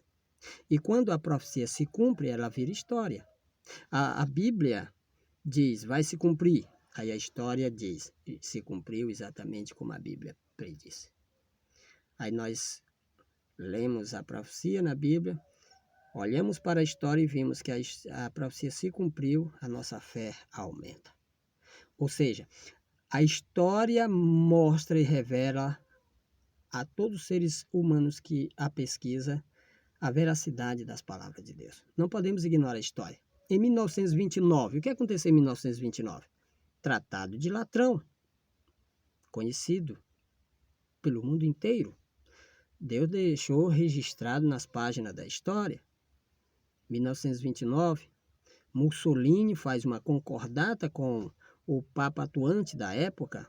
E quando a profecia se cumpre, ela vira história. A Bíblia diz, vai se cumprir. Aí a história diz, se cumpriu exatamente como a Bíblia prediz. Aí nós lemos a profecia na Bíblia, olhamos para a história e vimos que a profecia se cumpriu, a nossa fé aumenta. Ou seja, a história mostra e revela a todos os seres humanos que a pesquisa a veracidade das palavras de Deus. Não podemos ignorar a história. Em 1929, o que aconteceu em 1929? Tratado de Latrão, conhecido pelo mundo inteiro. Deus deixou registrado nas páginas da história. 1929, Mussolini faz uma concordata com o Papa atuante da época,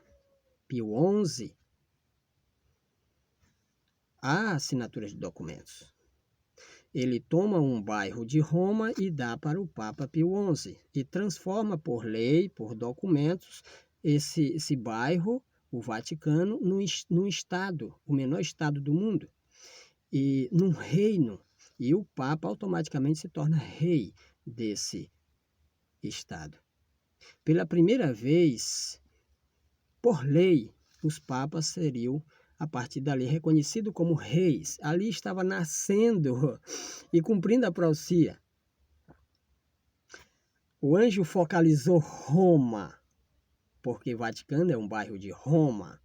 Pio XI. Há assinaturas de documentos. Ele toma um bairro de Roma e dá para o Papa Pio XI e transforma por lei, por documentos, esse bairro, o Vaticano, num estado, o menor estado do mundo, e num reino. E o Papa automaticamente se torna rei desse estado. Pela primeira vez, por lei, os papas seriam, a partir dali, reconhecidos como reis. Ali estava nascendo e cumprindo a profecia. O anjo focalizou Roma, porque Vaticano é um bairro de Roma,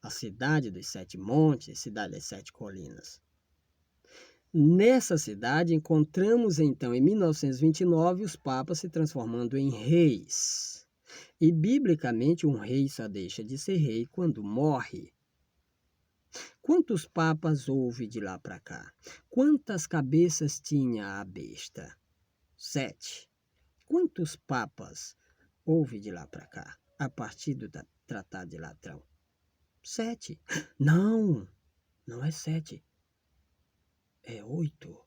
a cidade dos 7 montes, cidade das 7 colinas. Nessa cidade, encontramos então, em 1929, os papas se transformando em reis. E, biblicamente, um rei só deixa de ser rei quando morre. Quantos papas houve de lá para cá? Quantas cabeças tinha a besta? 7. Quantos papas houve de lá para cá, a partir do Tratado de Latrão? 7. Não, não é 7. É 8.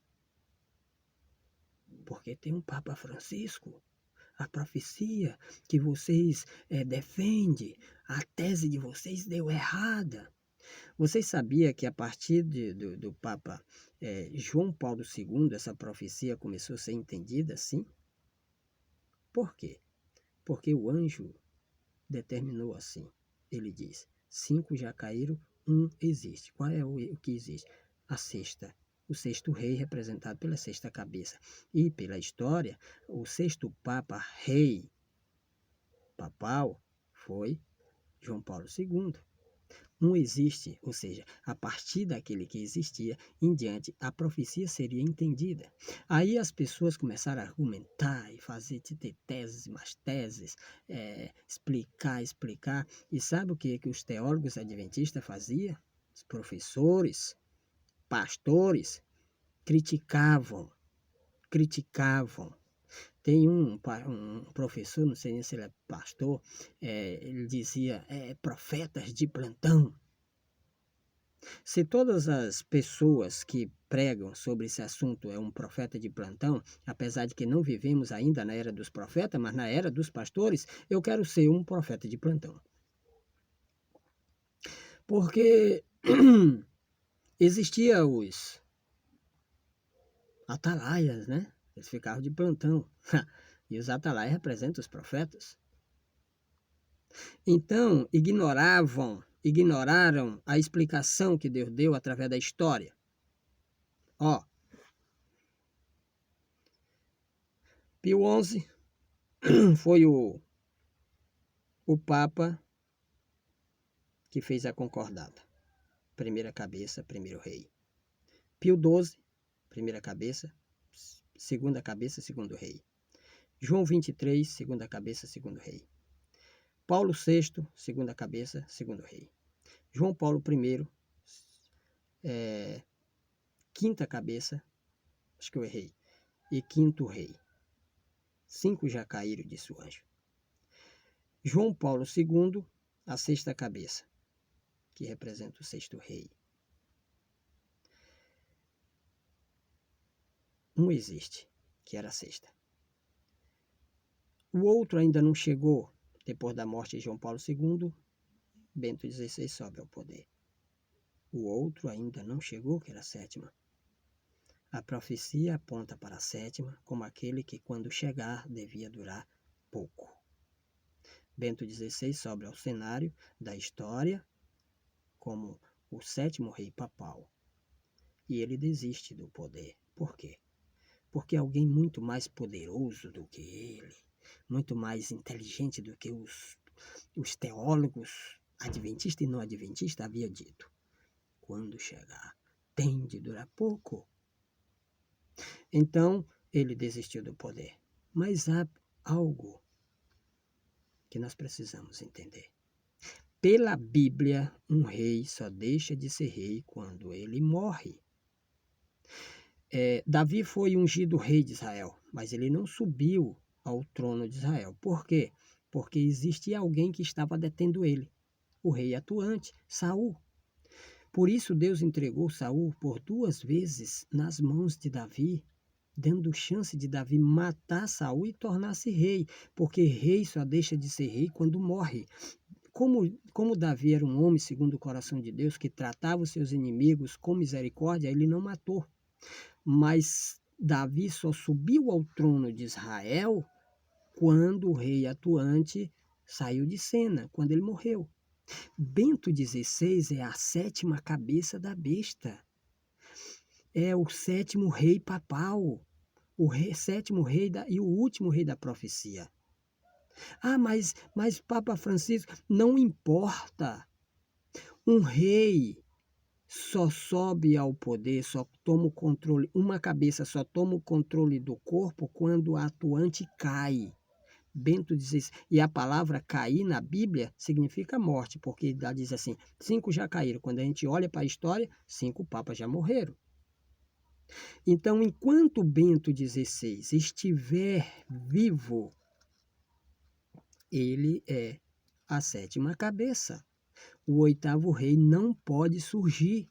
Porque tem um Papa Francisco. A profecia que vocês defendem, a tese de vocês deu errada. Vocês sabiam que a partir do Papa João Paulo II, essa profecia começou a ser entendida assim? Por quê? Porque o anjo determinou assim. Ele diz, 5 já caíram, 1 existe. Qual é o que existe? A sexta. O sexto rei representado pela sexta cabeça. E pela história, o sexto papa rei papal foi João Paulo II. Um existe, ou seja, a partir daquele que existia em diante, a profecia seria entendida. Aí as pessoas começaram a argumentar e fazer teses, mais teses, explicar. E sabe o que os teólogos adventistas faziam? Os professores, pastores, criticavam. Tem um professor, não sei nem se ele é pastor, ele dizia, profetas de plantão. Se todas as pessoas que pregam sobre esse assunto é um profeta de plantão, apesar de que não vivemos ainda na era dos profetas, mas na era dos pastores, eu quero ser um profeta de plantão. Porque existia os atalaias, né? Eles ficavam de plantão. E os atalaias representam os profetas. Então, ignoraram a explicação que Deus deu através da história. Pio XI foi o Papa que fez a concordata. Primeira cabeça, primeiro rei. Pio XII, primeira cabeça, segundo rei. João 23, segunda cabeça, segundo rei. Paulo VI, segunda cabeça, segundo rei. João Paulo I, quinta cabeça, acho que eu errei, e quinto rei. 5 já caíram, disse o anjo. João Paulo II, a sexta cabeça, que representa o sexto rei. Um existe, que era a sexta. O outro ainda não chegou. Depois da morte de João Paulo II, Bento XVI sobe ao poder. O outro ainda não chegou, que era a sétima. A profecia aponta para a sétima como aquele que, quando chegar, devia durar pouco. Bento XVI sobe ao cenário da história como o sétimo rei papal. E ele desiste do poder. Por quê? Porque alguém muito mais poderoso do que ele, muito mais inteligente do que os teólogos adventistas e não adventistas havia dito: quando chegar, tem de durar pouco. Então, ele desistiu do poder. Mas há algo que nós precisamos entender. Pela Bíblia, um rei só deixa de ser rei quando ele morre. Davi foi ungido rei de Israel, mas ele não subiu ao trono de Israel. Por quê? Porque existia alguém que estava detendo ele, o rei atuante, Saul. Por isso Deus entregou Saul por 2 vezes nas mãos de Davi, dando chance de Davi matar Saul e tornar-se rei, porque rei só deixa de ser rei quando morre. Como Davi era um homem segundo o coração de Deus, que tratava os seus inimigos com misericórdia, ele não matou. Mas Davi só subiu ao trono de Israel quando o rei atuante saiu de cena, quando ele morreu. Bento XVI é a sétima cabeça da besta. É o sétimo rei papal, sétimo rei e o último rei da profecia. Mas Papa Francisco, não importa. Um rei só sobe ao poder, só toma o controle, uma cabeça só toma o controle do corpo quando a atuante cai. Bento XVI, e a palavra cair na Bíblia significa morte, porque ela diz assim, 5 já caíram. Quando a gente olha para a história, 5 papas já morreram. Então, enquanto Bento XVI estiver vivo, ele é a sétima cabeça. O 8º rei não pode surgir.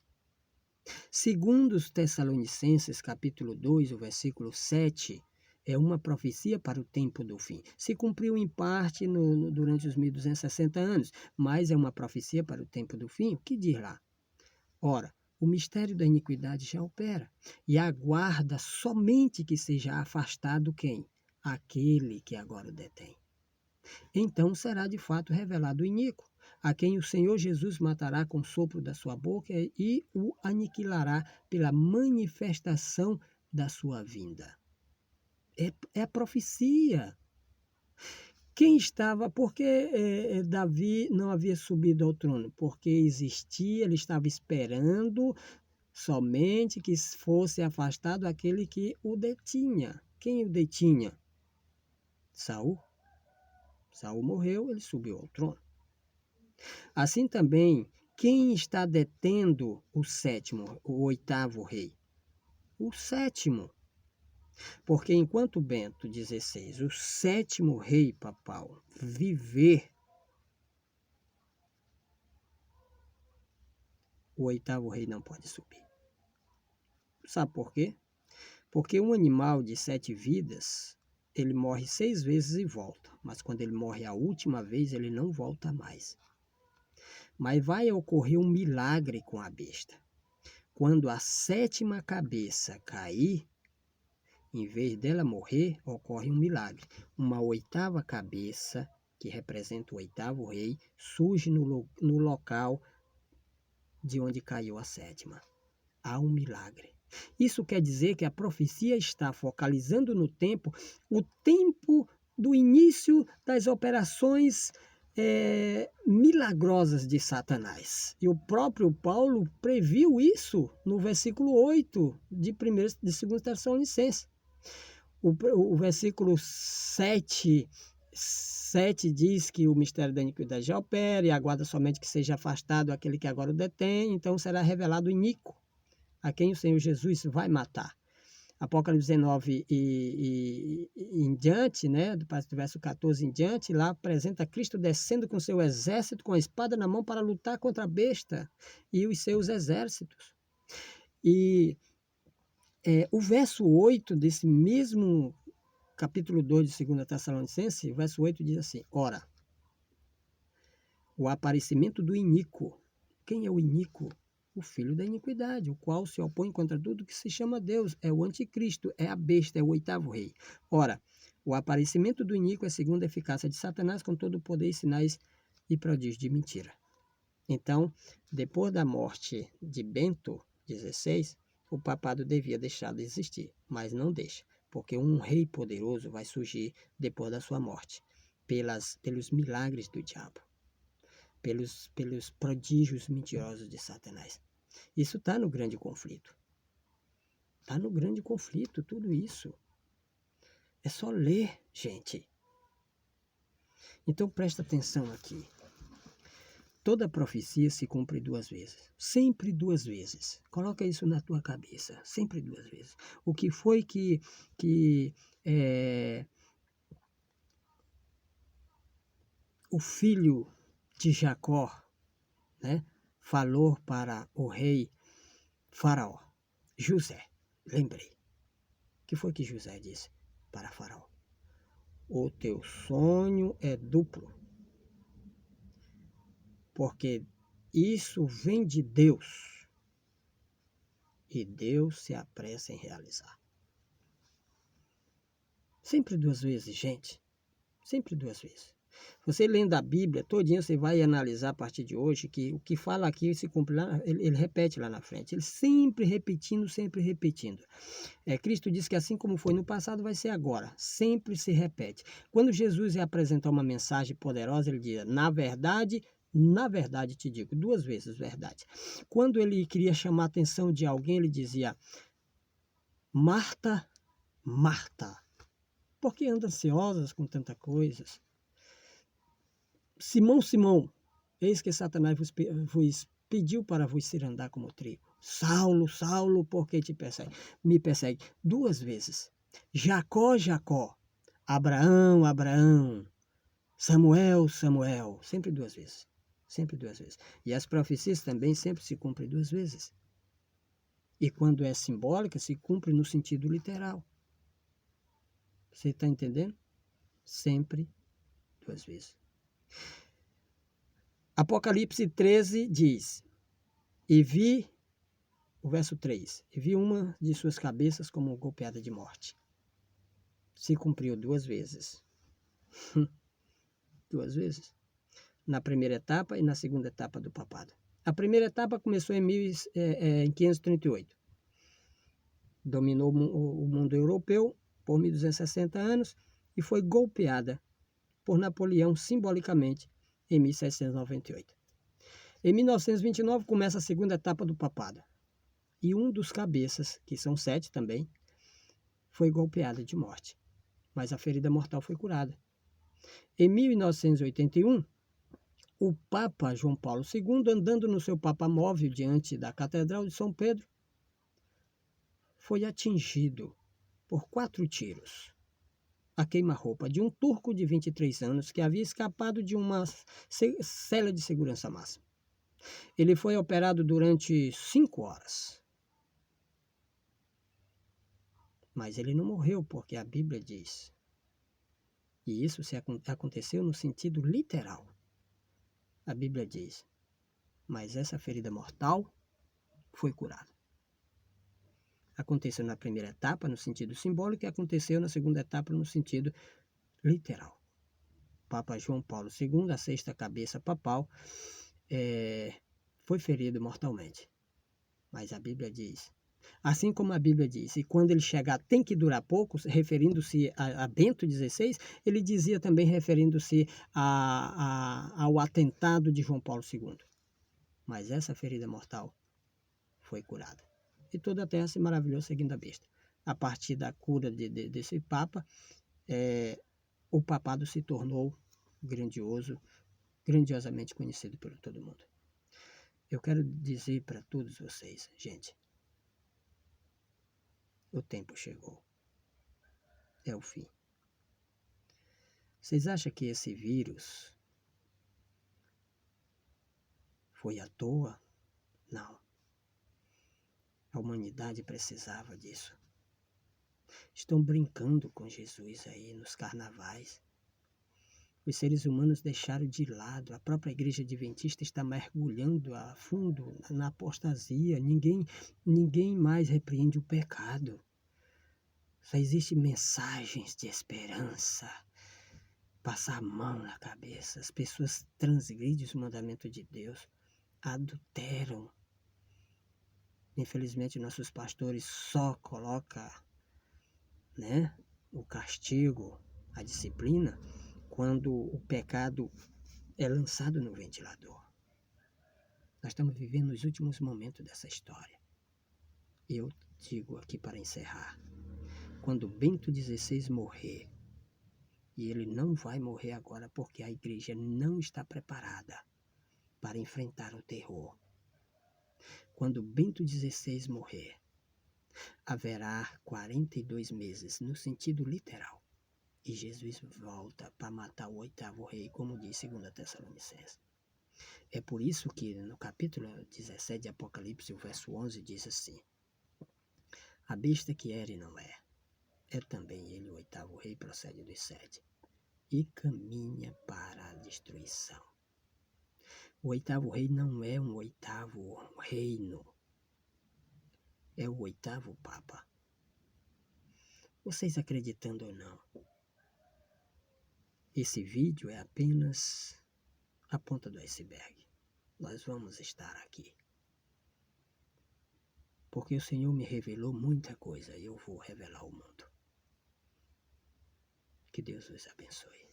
Segundo os Tessalonicenses, capítulo 2, o versículo 7, é uma profecia para o tempo do fim. Se cumpriu em parte durante os 1260 anos, mas é uma profecia para o tempo do fim. O que diz lá? Ora, o mistério da iniquidade já opera, e aguarda somente que seja afastado quem? Aquele que agora o detém. Então será de fato revelado o iníquo, a quem o Senhor Jesus matará com o sopro da sua boca e o aniquilará pela manifestação da sua vinda. É a profecia. Quem estava, porque Davi não havia subido ao trono? Porque existia, ele estava esperando somente que fosse afastado aquele que o detinha. Quem o detinha? Saul. Saul morreu, ele subiu ao trono. Assim também, quem está detendo o 8º rei? O 7º. Porque enquanto Bento XVI, o 7º rei papal, viver, o 8º rei não pode subir. Sabe por quê? Porque um animal de 7 vidas, ele morre 6 vezes e volta. Mas quando ele morre a última vez, ele não volta mais. Mas vai ocorrer um milagre com a besta. Quando a 7ª cabeça cair, em vez dela morrer, ocorre um milagre. Uma 8ª cabeça, que representa o 8º rei, surge no local de onde caiu a 7ª. Há um milagre. Isso quer dizer que a profecia está focalizando no tempo, o tempo do início das operações milagrosas de Satanás. E o próprio Paulo previu isso no versículo 8 de 2 Tessalonicenses. O versículo 7 diz que o mistério da iniquidade já opera e aguarda somente que seja afastado aquele que agora o detém, então será revelado o iníquo, a quem o Senhor Jesus vai matar. Apocalipse 19 e em diante, né, do verso 14 em diante, lá apresenta Cristo descendo com seu exército, com a espada na mão, para lutar contra a besta e os seus exércitos. E o verso 8 desse mesmo capítulo 2 de 2 Tessalonicenses, verso 8 diz assim: ora, o aparecimento do iníquo. Quem é o iníquo? O filho da iniquidade, o qual se opõe contra tudo que se chama Deus. É o anticristo, é a besta, é o oitavo rei. Ora, o aparecimento do iníquo é segundo a eficácia de Satanás, com todo o poder e sinais e prodígios de mentira. Então, depois da morte de Bento XVI, o papado devia deixar de existir, mas não deixa, porque um rei poderoso vai surgir depois da sua morte, pelos milagres do diabo, pelos prodígios mentirosos de Satanás. Isso está no grande conflito. Está no grande conflito, tudo isso. É só ler, gente. Então presta atenção aqui. Toda profecia se cumpre 2 vezes. Sempre 2 vezes. Coloca isso na tua cabeça. Sempre 2 vezes. O que foi que o filho de Jacó, né, falou para o rei Faraó? José, lembrei. O que foi que José disse para Faraó? O teu sonho é duplo, porque isso vem de Deus e Deus se apressa em realizar. Sempre 2 vezes, gente. Sempre 2 vezes. Você lendo a Bíblia todinha, você vai analisar a partir de hoje que o que fala aqui se cumpre lá, ele repete lá na frente. Ele sempre repetindo, sempre repetindo. Cristo disse que assim como foi no passado, vai ser agora. Sempre se repete. Quando Jesus ia apresentar uma mensagem poderosa, ele dizia: na verdade te digo, 2 vezes verdade. Quando ele queria chamar a atenção de alguém, ele dizia: Marta, Marta, por que anda ansiosas com tantas coisas? Simão, Simão, eis que Satanás vos pediu para vos cirandar como trigo. Saulo, Saulo, por que me persegue? 2 vezes. Jacó, Jacó. Abraão, Abraão. Samuel, Samuel. Sempre 2 vezes. Sempre 2 vezes. E as profecias também sempre se cumprem 2 vezes. E quando é simbólica, se cumpre no sentido literal. Você está entendendo? Sempre 2 vezes. Apocalipse 13 diz: e vi, o verso 3, e vi uma de suas cabeças como golpeada de morte. Se cumpriu 2 vezes. 2 vezes. Na primeira etapa e na segunda etapa do papado. A primeira etapa começou em 538. Dominou o mundo europeu por 1260 anos e foi golpeada por Napoleão simbolicamente em 1798. Em 1929 começa a segunda etapa do papado. E um dos cabeças, que são 7 também, foi golpeado de morte. Mas a ferida mortal foi curada. Em 1981, o Papa João Paulo II, andando no seu papamóvel diante da Catedral de São Pedro, foi atingido por 4 tiros a queima-roupa de um turco de 23 anos que havia escapado de uma cela de segurança máxima. Ele foi operado durante 5 horas. Mas ele não morreu, porque a Bíblia diz. E isso aconteceu no sentido literal. A Bíblia diz: mas essa ferida mortal foi curada. Aconteceu na primeira etapa, no sentido simbólico, e aconteceu na segunda etapa, no sentido literal. Papa João Paulo II, a 6ª cabeça papal, foi ferido mortalmente. Mas a Bíblia diz, assim como a Bíblia diz, e quando ele chegar tem que durar pouco, referindo-se a Bento XVI, ele dizia também referindo-se ao atentado de João Paulo II. Mas essa ferida mortal foi curada. E toda a terra se maravilhou seguindo a besta. A partir da cura desse Papa, o papado se tornou grandioso, grandiosamente conhecido por todo mundo. Eu quero dizer para todos vocês, gente, O tempo chegou. É o fim. Vocês acham que esse vírus foi à toa? Não. A humanidade precisava disso. Estão brincando com Jesus aí nos carnavais. Os seres humanos deixaram de lado. A própria igreja adventista está mergulhando a fundo na apostasia. Ninguém mais repreende o pecado. Só existem mensagens de esperança. Passar a mão na cabeça. As pessoas transgridem os mandamentos de Deus. Adulteram. Infelizmente, nossos pastores só colocam, né, o castigo, a disciplina, quando o pecado é lançado no ventilador. Nós estamos vivendo os últimos momentos dessa história. Eu digo aqui para encerrar, quando Bento XVI morrer, e ele não vai morrer agora porque a igreja não está preparada para enfrentar o terror. Quando Bento XVI morrer, haverá 42 meses, no sentido literal. E Jesus volta para matar o 8º rei, como diz 2 Tessalonicenses. É por isso que no capítulo 17 de Apocalipse, o verso 11 diz assim: a besta que era e não é também ele o 8º rei, procede dos 7, e caminha para a destruição. O 8º rei não é um 8º reino, é o 8º Papa. Vocês acreditando ou não, esse vídeo é apenas a ponta do iceberg. Nós vamos estar aqui. Porque o Senhor me revelou muita coisa e eu vou revelar ao mundo. Que Deus os abençoe.